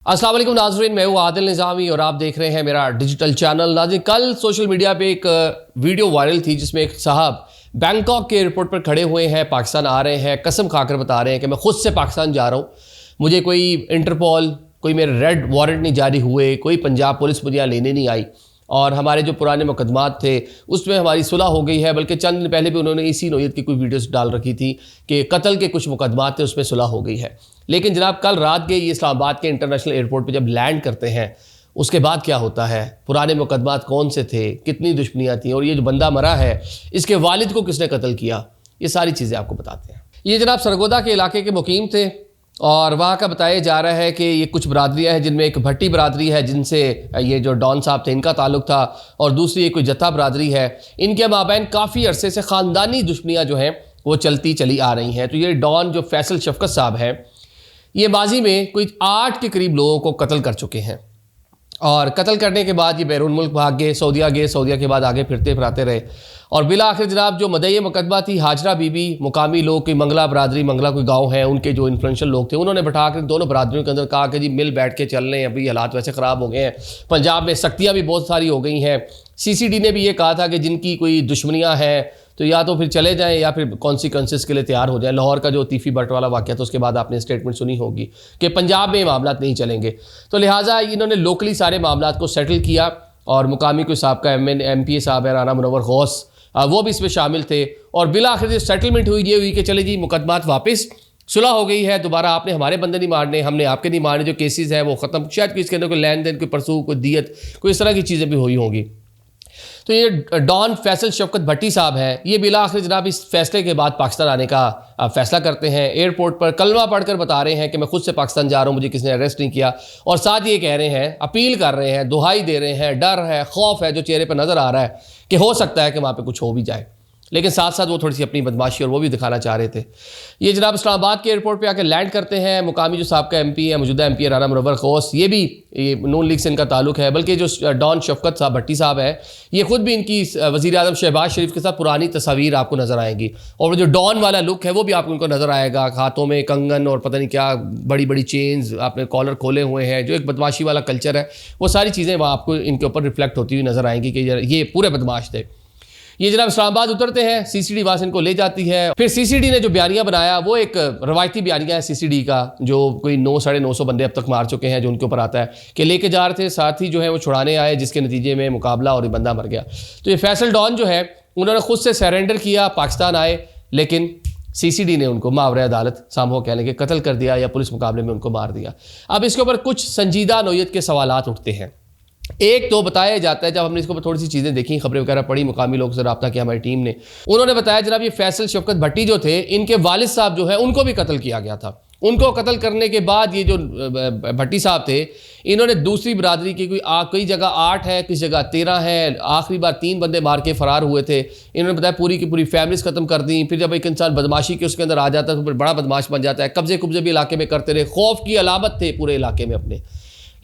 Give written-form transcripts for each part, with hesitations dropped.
अस्सलाम वालेकुम नाज़रीन, मैं हूँ आदिल निज़ामी और आप देख रहे हैं मेरा डिजिटल चैनल। नाज़रीन, कल सोशल मीडिया पे एक वीडियो वायरल थी जिसमें एक साहब बैंकॉक के एयरपोर्ट पर खड़े हुए हैं, पाकिस्तान आ रहे हैं, कसम खाकर बता रहे हैं कि मैं खुद से पाकिस्तान जा रहा हूँ, मुझे कोई इंटरपोल, कोई मेरे रेड वारंट नहीं जारी हुए, कोई पंजाब पुलिस मुझे यहाँ लेने नहीं आई और हमारे जो पुराने मुकदमात थे उसमें हमारी सुलह हो गई है। बल्कि चंद दिन पहले भी उन्होंने इसी नोयत की कोई वीडियोस डाल रखी थी कि कत्ल के कुछ मुकदमात थे, उसमें सुलह हो गई है। लेकिन जनाब, कल रात के ये इस्लामाबाद के इंटरनेशनल एयरपोर्ट पे जब लैंड करते हैं उसके बाद क्या होता है, पुराने मुकदमात कौन से थे, कितनी दुश्मनियाँ थी और ये जो बंदा मरा है इसके वालिद को किसने कत्ल किया, ये सारी चीज़ें आपको बताते हैं। ये जनाब सरगोदा के इलाके के मुकीम थे और वहाँ का बताया जा रहा है कि ये कुछ बरादरियाँ हैं जिनमें एक भट्टी बरादरी है जिनसे ये जो डॉन साहब थे इनका ताल्लुक था और दूसरी एक कोई जत्था बरादरी है। इनके माबैन काफ़ी अरसे से ख़ानदानी दुश्मनियाँ जो हैं वो चलती चली आ रही हैं। तो ये डॉन जो फैसल शफकत साहब हैं ये माजी में कोई 8 के करीब लोगों को कत्ल कर चुके हैं और कत्ल करने के बाद ये बैरून मुल्क भाग गए, सऊदीया के बाद आगे फिरते फिराते रहे और बिला आखिर जनाब जो मदई मुकदमा थी हाजरा बीबी, मुकामी लोग, कोई मंगला बरादरी, मंगला कोई गांव है, उनके जो इन्फ्लुएंशियल लोग थे उन्होंने बैठा कर दोनों बरादरियों के अंदर कहा कि जी मिल बैठ के चल रहे हैं, अभी हालात वैसे ख़राब हो गए हैं, पंजाब में सख्तियाँ भी बहुत सारी हो गई हैं। CCD ने भी ये कहा था कि जिनकी कोई दुश्मनियाँ हैं तो या तो फिर चले जाएं या फिर कॉन्सिक्वेंसेस के लिए तैयार हो जाएं। लाहौर का जो तीफी बट वाला वाक़या था उसके बाद आपने स्टेटमेंट सुनी होगी कि पंजाब में मामला नहीं चलेंगे, तो लिहाजा इन्होंने लोकली सारे मामला को सेटल किया और मुकामी कोई साहब का MPA साहब है राना मुनव्वर गौस, वो भी इसमें शामिल थे और बिला आखिर सेटलमेंट हुई ये हुई कि चले जी मुकदमात वापस, सुलह हो गई है, दोबारा आपने हमारे बंदे नहीं मारने, हमने आपके नहीं मारने, जो केसेस हैं वो ख़त्म, शायद इसके अंदर कोई लेन देन, कोई परसूख, कोई दियत, कोई इस तरह की चीज़ें भी हुई होंगी। तो ये डॉन फैसल शफकत भट्टी साहब हैं, ये बिला आखिर जनाब इस फैसले के बाद पाकिस्तान आने का फैसला करते हैं। एयरपोर्ट पर कलमा पढ़कर बता रहे हैं कि मैं खुद से पाकिस्तान जा रहा हूँ, मुझे किसी ने अरेस्ट नहीं किया और साथ ये कह रहे हैं, अपील कर रहे हैं, दुहाई दे रहे हैं, डर है, खौफ है जो चेहरे पर नज़र आ रहा है कि हो सकता है कि वहाँ पर कुछ हो भी जाए, लेकिन साथ साथ वो थोड़ी सी अपनी बदमाशी और वो भी दिखाना चाह रहे थे। ये जनाब इस्लामाबाद के एयरपोर्ट पे आके लैंड करते हैं। मुकामी जो साहब का MP है, मौजूदा MP है राना मुनव्वर गौस, ये भी नून लीग से इनका ताल्लुक है, बल्कि जो डॉन शफकत साहब भट्टी साहब है ये खुद भी इनकी वज़ीर आज़म शहबाज शरीफ के साथ पुरानी तस्वीर आपको नज़र आएंगी और जो डॉन वाला लुक है वो भी आपको इनको नज़र आएगा, हाथों में कंगन और पता नहीं क्या बड़ी बड़ी चेन्स, आपने कॉलर खोले हुए हैं, जो एक बदमाशी वाला कल्चर है, वो सारी चीज़ें वहाँ आपको इनके ऊपर रिफ्लेक्ट होती हुई नज़र आएंगी कि ये पूरे बदमाश थे। ये जनाब इस्लामाबाद उतरते हैं, CCD वहाँ से इनको ले जाती है। फिर CCD ने जो बयानिया बनाया वो एक रवायती बयानिया है CCD का, जो कोई 900-950 बंदे अब तक मार चुके हैं, जो उनके ऊपर आता है कि लेके जा रहे थे, साथ ही जो है वो छुड़ाने आए, जिसके नतीजे में मुकाबला और ये बंदा मर गया। तो ये फैसल डॉन जो है उन्होंने खुद से सरेंडर किया, पाकिस्तान आए, लेकिन CCD ने उनको मावरे अदालत सामहो कहने के कत्ल कर दिया या पुलिस मुकाबले में उनको मार दिया। अब इसके ऊपर कुछ संजीदा नोयत के सवालात उठते हैं। एक तो बताया जाता है, जब हमने इसके ऊपर थोड़ी सी चीज़ें देखी, खबरें वगैरह पढ़ी, मुकामी लोगों से रब्ता किया हमारी टीम ने, उन्होंने बताया जनाब ये फैसल शफकत भट्टी जो थे इनके वालिद साहब जो है उनको भी कत्ल किया गया था। उनको कत्ल करने के बाद ये जो भट्टी साहब थे इन्होंने दूसरी बरादरी की कई जगह 8 है, किसी जगह 13 है, आखिरी बार 3 बंदे मार के फरार हुए थे। इन्होंने बताया पूरी की पूरी फैमिलीज ख़त्म कर दी। फिर जब एक इंसान बदमाशी के उसके अंदर आ जाता है तो फिर बड़ा बदमाश बन जाता है। कब्जे कुब्जे भी इलाके में करते रहे, खौफ की अलामत थे पूरे इलाके में, अपने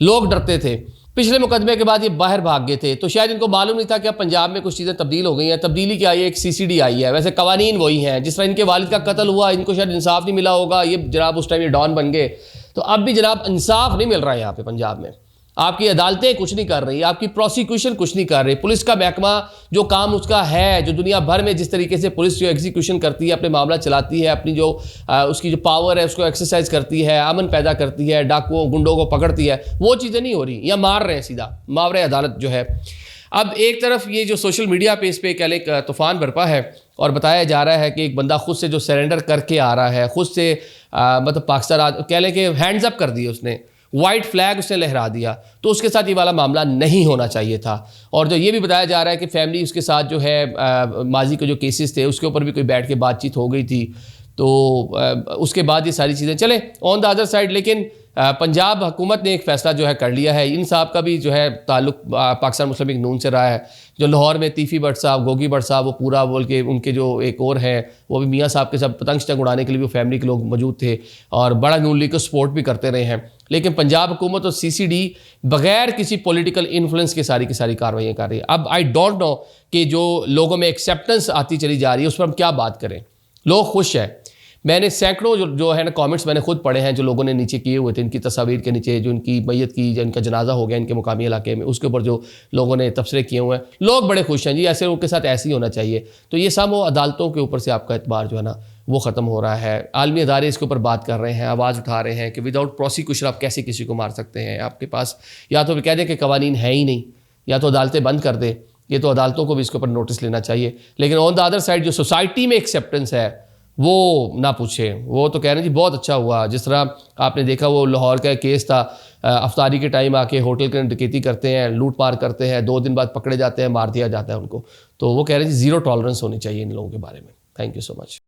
लोग डरते थे। पिछले मुकदमे के बाद ये बाहर भाग गए थे, तो शायद इनको मालूम नहीं था कि अब पंजाब में कुछ चीज़ें तब्दील हो गई हैं। तब्दीली क्या आई है, एक CCD आई है, वैसे कवानीन वही हैं। जिस तरह इनके वालिद का कत्ल हुआ, इनको शायद इंसाफ नहीं मिला होगा, ये जनाब उस टाइम ये डॉन बन गए, तो अब भी जनाब इंसाफ नहीं मिल रहा है यहाँ पे पंजाब में। आपकी अदालतें कुछ नहीं कर रही, आपकी प्रोसिक्यूशन कुछ नहीं कर रही, पुलिस का महकमा जो काम उसका है, जो दुनिया भर में जिस तरीके से पुलिस जो एग्जीक्यूशन करती है, अपने मामला चलाती है, अपनी जो उसकी जो पावर है उसको एक्सरसाइज करती है, अमन पैदा करती है, डाकुओं गुंडों को पकड़ती है, वो चीज़ें नहीं हो रही, या मार रहे हैं सीधा, मावरे अदालत जो है। अब एक तरफ ये जो सोशल मीडिया पे इस पर कह लें तूफ़ान बरपा है और बताया जा रहा है कि एक बंदा खुद से जो सरेंडर करके आ रहा है, खुद से मतलब पाकिस्तान कह लें कि हैंड्स अप कर दिए उसने, वाइट फ्लैग उसने लहरा दिया, तो उसके साथ ये वाला मामला नहीं होना चाहिए था। और जो ये भी बताया जा रहा है कि फैमिली उसके साथ जो है माजी के जो केसेस थे उसके ऊपर भी कोई बैठ के बातचीत हो गई थी, तो उसके बाद ये सारी चीज़ें चले ऑन द अदर साइड। लेकिन पंजाब हुकूमत ने एक फ़ैसला जो है कर लिया है। इन साहब का भी जो है ताल्लुक पाकिस्तान मुस्लिम लीग नून से रहा है। जो लाहौर में तीफ़ी भट्ट साहब, गोगी भट्ट साहब, वो पूरा बोल के उनके जो एक और हैं वो भी मियाँ साहब के साथ पतंग शतंग उड़ाने के लिए भी फैमिली के लोग मौजूद थे और बड़ा नून लीग को सपोर्ट भी करते रहे हैं। लेकिन पंजाब हुकूमत और CCD बग़ैर किसी पॉलिटिकल इन्फ्लुएंस के सारी की सारी कार्रवाइयाँ कर रही है। अब आई डोंट नो कि जो लोगों में एक्सेप्टेंस आती चली जा रही है उस पर हम क्या बात करें। लोग खुश हैं, मैंने सैकड़ों जो है ना कमेंट्स मैंने खुद पढ़े हैं जो लोगों ने नीचे किए हुए थे, इनकी तस्वीर के नीचे, जो इनकी मैयत की, जो इनका जनाजा हो गया इनके मुकामी इलाके में, उसके ऊपर जो लोगों ने तबसरे किए हुए हैं। लोग बड़े खुश हैं जी, ऐसे उनके साथ ऐसे ही होना चाहिए। तो ये सब वो अदालतों के ऊपर से आपका एतबार जो है ना वो ख़त्म हो रहा है। आलमी अदारे इसके ऊपर बात कर रहे हैं, आवाज़ उठा रहे हैं कि विदाउट प्रोसिक्यूशन आप कैसे किसी को मार सकते हैं। आपके पास या तो कह दें कि कवानीन है ही नहीं, या तो अदालतें बंद कर दे। ये तो अदालतों को भी इसके ऊपर नोटिस लेना चाहिए। लेकिन ऑन द अदर साइड जो सोसाइटी में एक्सेप्टेंस है वो ना पूछे। वो तो कह रहे हैं जी बहुत अच्छा हुआ, जिस तरह आपने देखा वो लाहौर का केस था, अफ्तारी के टाइम आके होटल के डकैती करते हैं, लूट मार करते हैं, 2 दिन बाद पकड़े जाते हैं, मार दिया जाता है उनको। तो वो कह रहे हैं जी ज़ीरो टॉलरेंस होनी चाहिए इन लोगों के बारे में। Thank you so much.